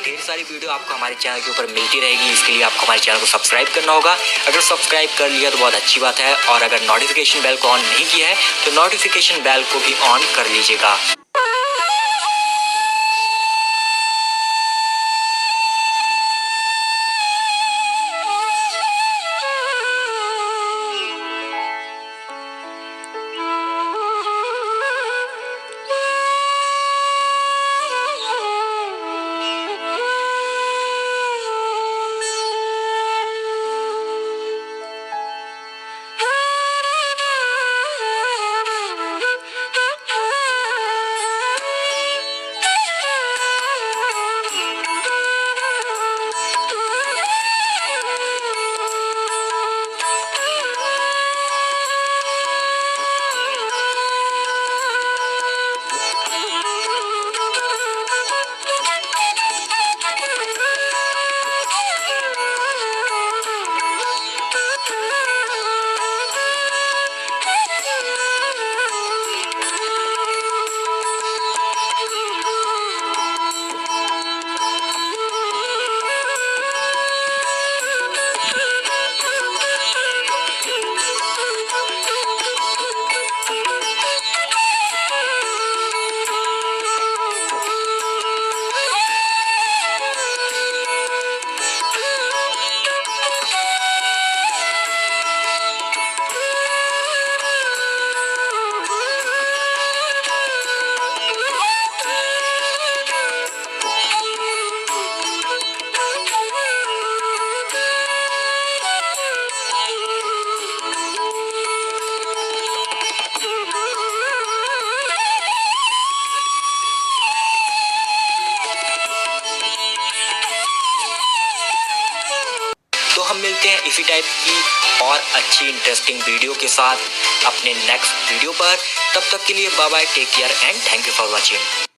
ढेर सारी वीडियो आपको हमारे चैनल के ऊपर मिलती रहेगी। इसके लिए आपको हमारे चैनल को सब्सक्राइब करना होगा। अगर सब्सक्राइब कर लिया तो बहुत अच्छी बात है, और अगर नोटिफिकेशन बेल को ऑन नहीं किया है तो नोटिफिकेशन बेल को भी ऑन कर लीजिएगा। तो हम मिलते हैं इसी टाइप की और अच्छी इंटरेस्टिंग वीडियो के साथ अपने नेक्स्ट वीडियो पर। तब तक के लिए bye bye, take care and thank you for watching.